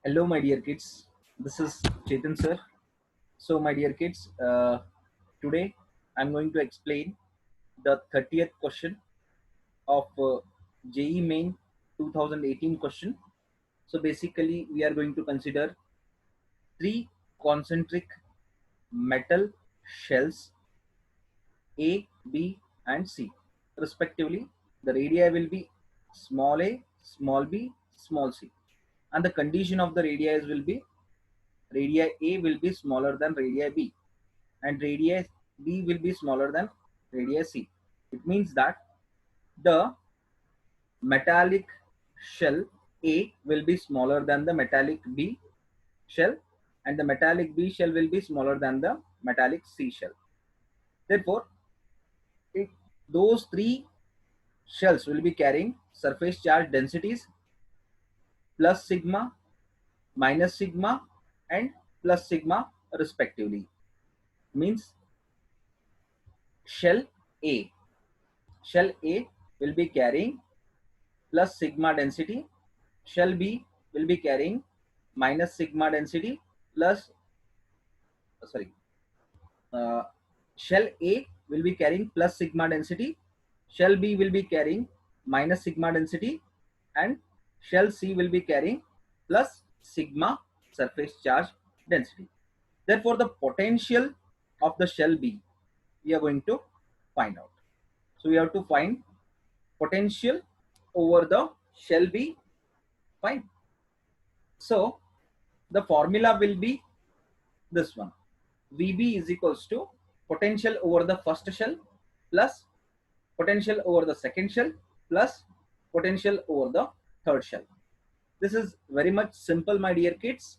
Hello, my dear kids. This is Chetan sir. So, my dear kids, today I'm going to explain the 30th question of JE Main 2018 question. So, basically, we are going to consider three concentric metal shells A, B, and C, respectively. The radii will be small a, small b, small c, and the condition of the radii will be radii A will be smaller than radii B, and radii B will be smaller than radii C. It means that the metallic shell A will be smaller than the metallic B shell, and the metallic B shell will be smaller than the metallic C shell. Therefore, it, those three shells will be carrying surface charge densities plus sigma, minus sigma, and plus sigma respectively. Means shell A. Shell A will be carrying plus sigma density. Shell B will be carrying minus sigma density plus, sorry, uh, shell A will be carrying plus sigma density. Shell B will be carrying minus sigma density, and shell C will be carrying plus sigma surface charge density. Therefore, the potential of the shell B we are going to find out. So we have to find potential over the shell B. Fine. So the formula will be this one. VB is equals to potential over the first shell plus potential over the second shell plus potential over the third shell. This is very much simple, my dear kids.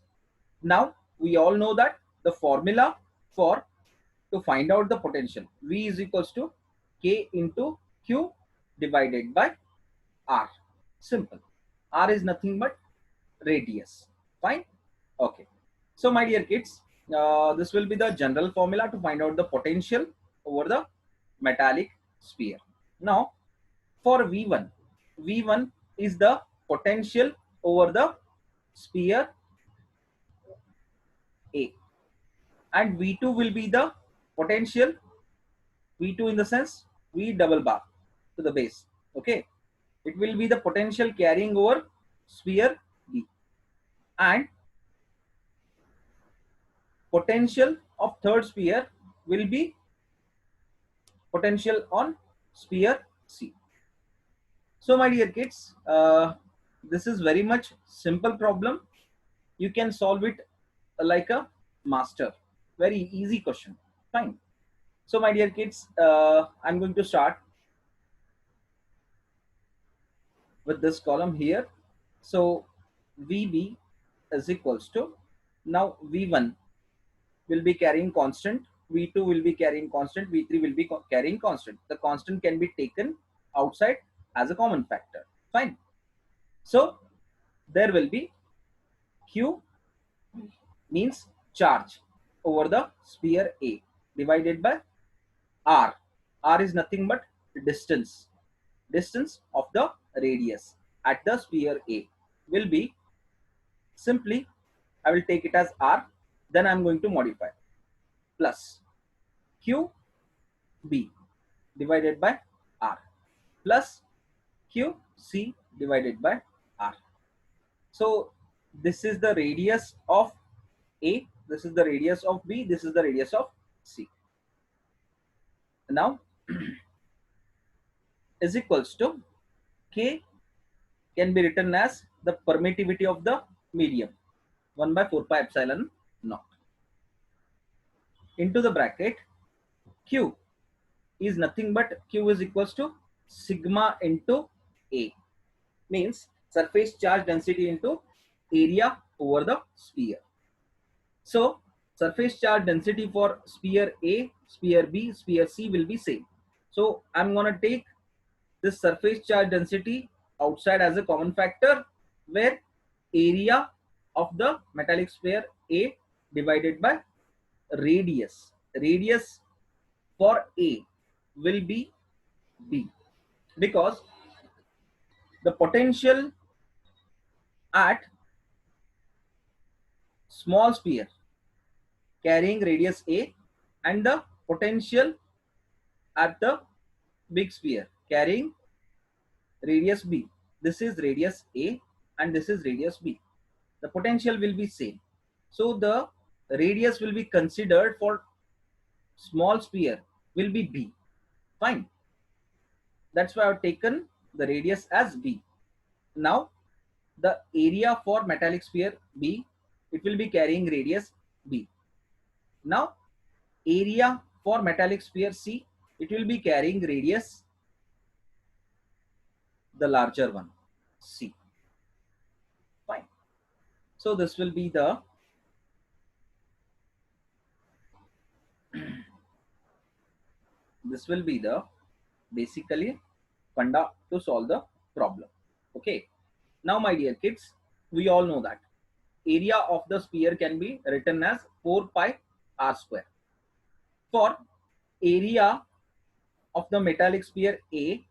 Now we all know that the formula for to find out the potential, V is equals to K into Q divided by R. Simple. R is nothing but radius. Fine. Okay. So my dear kids, this will be the general formula to find out the potential over the metallic sphere. Now for V1, V1 is the potential over the sphere A, and V2 will be the potential, V2 in the sense V double bar to the base. Okay, it will be the potential carrying over sphere B, and potential of third sphere will be potential on sphere C. So my dear kids, this is very much simple problem. You can solve it like a master. Very easy question. Fine. So my dear kids, I'm going to start with this column here. So VB is equals to, now V1 will be carrying constant, V2 will be carrying constant, V3 will be carrying constant. The constant can be taken outside as a common factor. Fine. So there will be Q means charge over the sphere A divided by R. R is nothing but distance. Distance of the radius at the sphere A will be, simply I will take it as R, then I am going to modify, plus Q B divided by R plus Q C divided by R. So this is the radius of A, this is the radius of B, this is the radius of C. Now is equals to K can be written as the permittivity of the medium, 1 by 4 pi epsilon naught, into the bracket Q is nothing but Q is equals to sigma into A, means surface charge density into area over the sphere. So surface charge density for sphere A, sphere B, sphere C will be same. So I'm gonna take this surface charge density outside as a common factor, where area of the metallic sphere A divided by radius for A will be B, because the potential at small sphere carrying radius a and the potential at the big sphere carrying radius b. This is radius a and this is radius b. The potential will be same. So the radius will be considered for small sphere will be b. Fine. That's why I've taken the radius as b. Now the area for metallic sphere b, it will be carrying radius b. Now area for metallic sphere c, it will be carrying radius the larger one c. Fine. So this will be the basically funda to solve the problem. Okay. Now my dear kids, we all know that area of the sphere can be written as 4 pi r square. For area of the metallic sphere A,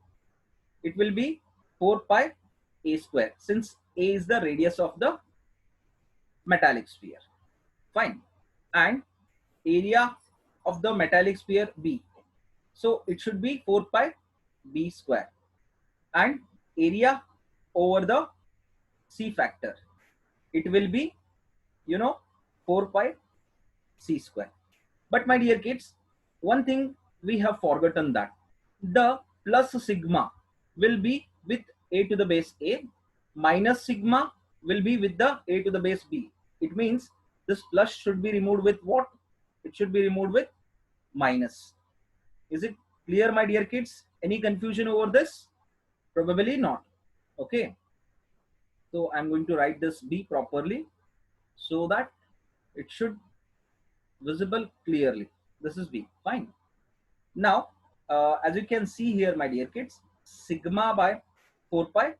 it will be 4 pi a square, since A is the radius of the metallic sphere. Fine. And area of the metallic sphere B, so it should be 4 pi b square. And area over the C factor, it will be 4 pi c square. But my dear kids, one thing we have forgotten, that the plus sigma will be with a to the base a, minus sigma will be with the a to the base b. It means this plus should be removed with what? It should be removed with minus. Is it clear, my dear kids? Any confusion over this? Probably not. Okay. So I'm going to write this b properly so that it should visible clearly. This is b. Fine. Now, as you can see here, my dear kids, sigma by 4 pi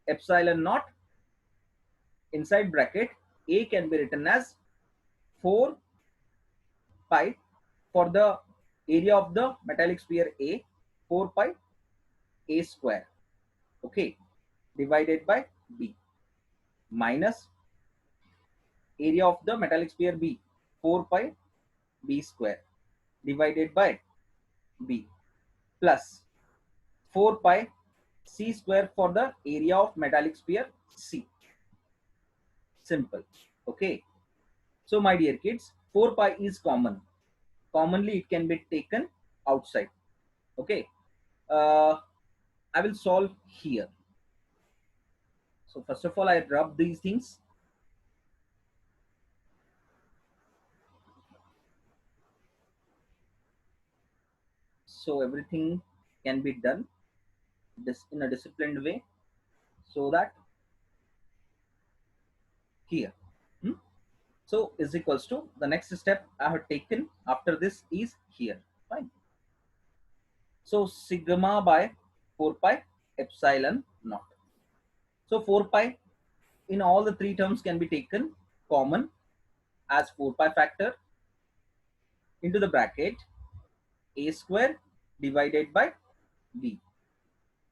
epsilon naught inside bracket a can be written as 4 pi for the area of the metallic sphere A, 4 pi a square, okay, divided by b, minus area of the metallic sphere B, 4 pi b square divided by b, plus 4 pi c square for the area of metallic sphere C. Simple. Okay. So my dear kids, 4 pi is common. Commonly it can be taken outside. Okay. I will solve here. So first of all, I rub these things. So everything can be done this in a disciplined way, so that here. So is equals to the next step I have taken after this is here. Fine. So sigma by 4 pi epsilon naught. So 4 pi in all the three terms can be taken common as 4 pi factor into the bracket a square divided by b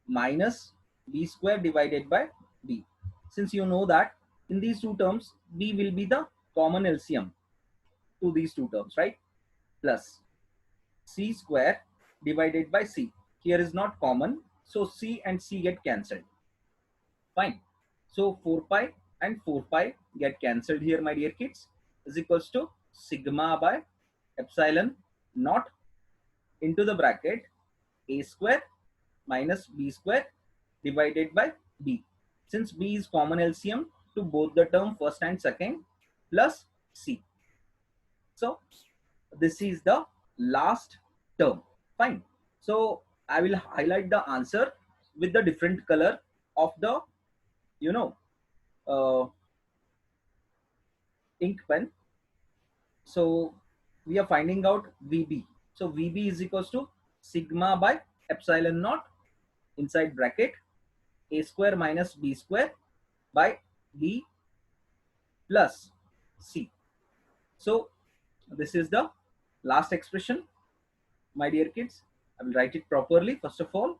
minus b square divided by b. Since you know that in these two terms b will be the common LCM to these two terms, right? Plus c square divided by c. Here is not common, so c and c get cancelled. Fine. So 4 pi and 4 pi get cancelled here, my dear kids, is equals to sigma by epsilon naught into the bracket a square minus b square divided by b. Since b is common LCM to both the term first and second, plus c. So this is the last term. Fine. So I will highlight the answer with the different color of the ink pen. So we are finding out VB. So VB is equals to sigma by epsilon naught inside bracket a square minus b square by b plus c. So this is the last expression, my dear kids. I will write it properly first of all,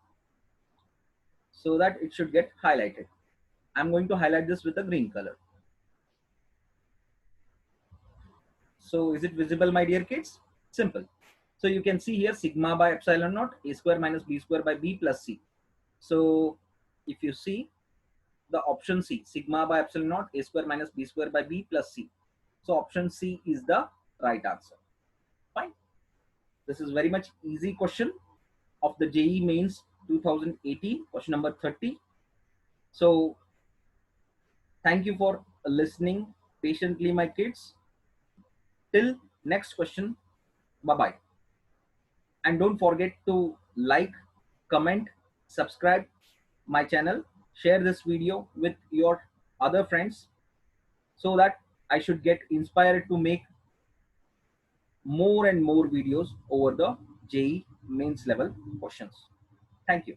so that it should get highlighted. I'm going to highlight this with a green color. So is it visible, my dear kids? Simple. So you can see here sigma by epsilon naught a square minus b square by b plus c. So if you see the option C, sigma by epsilon naught a square minus b square by b plus c. So option C is the right answer. Fine. This is very much easy question of the JEE Mains 2018, question number 30. So thank you for listening patiently, my kids. Till next question. Bye bye. And don't forget to like, comment, subscribe my channel, share this video with your other friends so that I should get inspired to make more and more videos over the JEE Mains level questions. Thank you.